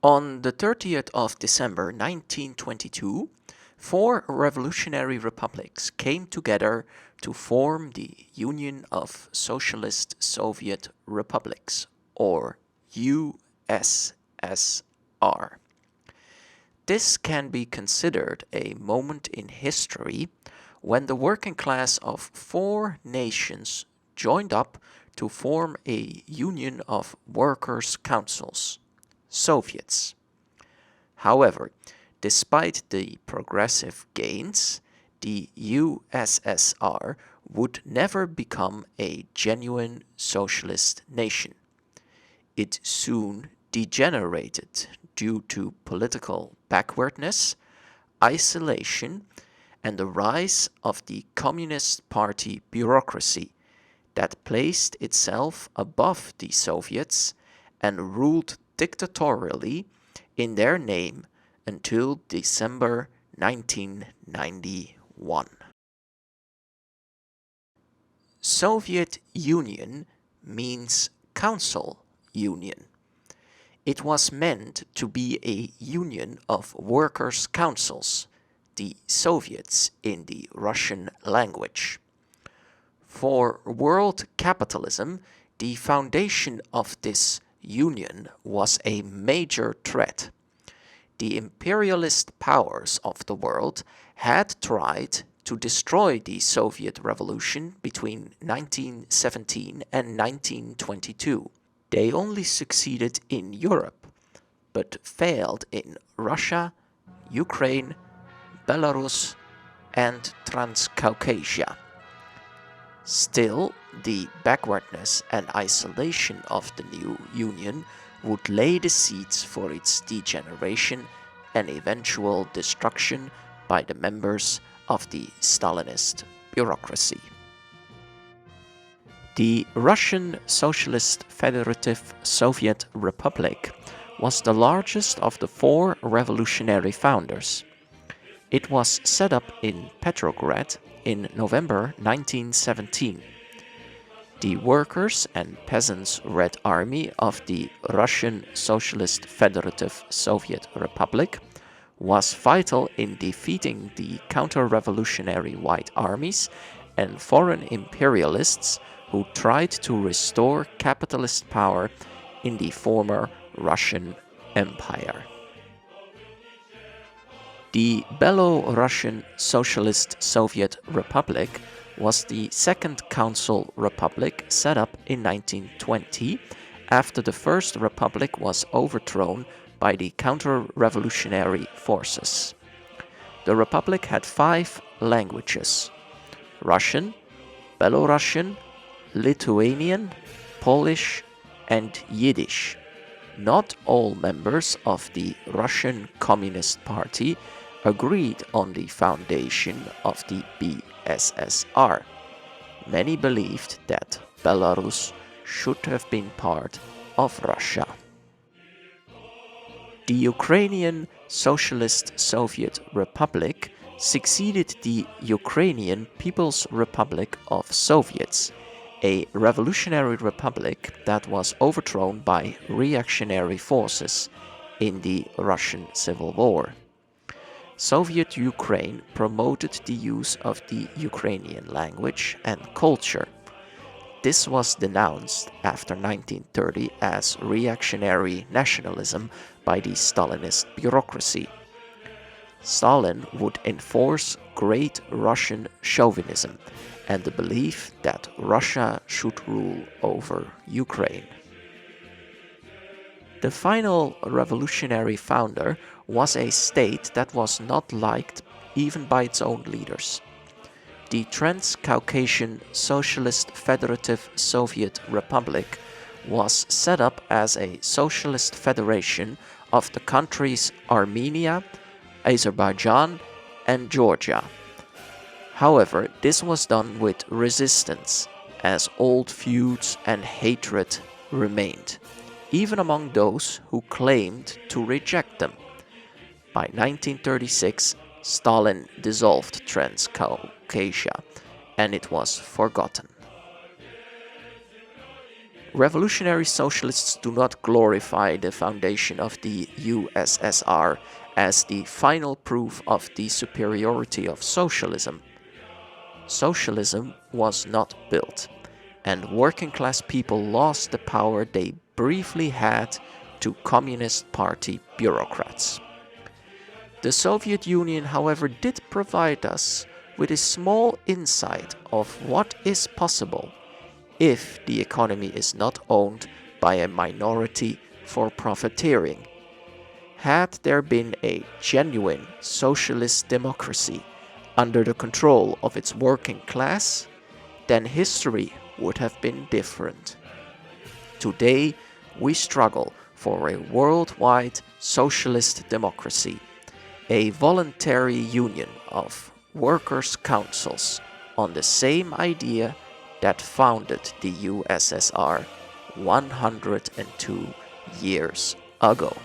On the 30th of December 1922, four revolutionary republics came together to form the Union of Socialist Soviet Republics, or USSR. This can be considered a moment in history when the working class of four nations joined up to form a union of workers' councils, Soviets. However, despite the progressive gains, the USSR would never become a genuine socialist nation. It soon degenerated due to political backwardness, isolation, and the rise of the Communist Party bureaucracy that placed itself above the Soviets and ruled dictatorially in their name until December 1991. Soviet Union means Council Union. It was meant to be a union of workers' councils, the Soviets in the Russian language. For world capitalism, the foundation of this union was a major threat. The imperialist powers of the world had tried to destroy the Soviet Revolution between 1917 and 1922. They only succeeded in Europe, but failed in Russia, Ukraine, Belarus, and Transcaucasia. Still, the backwardness and isolation of the new union would lay the seeds for its degeneration and eventual destruction by the members of the Stalinist bureaucracy. The Russian Socialist Federative Soviet Republic was the largest of the four revolutionary founders. It was set up in Petrograd in November 1917. The Workers' and Peasants' Red Army of the Russian Socialist Federative Soviet Republic was vital in defeating the counter-revolutionary White Armies and foreign imperialists who tried to restore capitalist power in the former Russian Empire. The Belarusian Socialist Soviet Republic was the second council republic set up in 1920 after the First Republic was overthrown by the counter-revolutionary forces. The republic had 5 languages: Russian, Belarusian, Lithuanian, Polish, and Yiddish. Not all members of the Russian Communist Party agreed on the foundation of the USSR. Many believed that Belarus should have been part of Russia. The Ukrainian Socialist Soviet Republic succeeded the Ukrainian People's Republic of Soviets, a revolutionary republic that was overthrown by reactionary forces in the Russian Civil War. Soviet Ukraine promoted the use of the Ukrainian language and culture. This was denounced after 1930 as reactionary nationalism by the Stalinist bureaucracy. Stalin would enforce Great Russian chauvinism and the belief that Russia should rule over Ukraine. The final revolutionary founder was a state that was not liked even by its own leaders. The Transcaucasian Socialist Federative Soviet Republic was set up as a socialist federation of the countries Armenia, Azerbaijan, and Georgia. However, this was done with resistance, as old feuds and hatred remained, even among those who claimed to reject them. By 1936, Stalin dissolved Transcaucasia, and it was forgotten. Revolutionary socialists do not glorify the foundation of the USSR as the final proof of the superiority of socialism. Socialism was not built, and working class people lost the power they briefly had to Communist Party bureaucrats. The Soviet Union, however, did provide us with a small insight of what is possible if the economy is not owned by a minority for profiteering. Had there been a genuine socialist democracy under the control of its working class, then history would have been different. Today, we struggle for a worldwide socialist democracy, a voluntary union of workers' councils on the same idea that founded the USSR 102 years ago.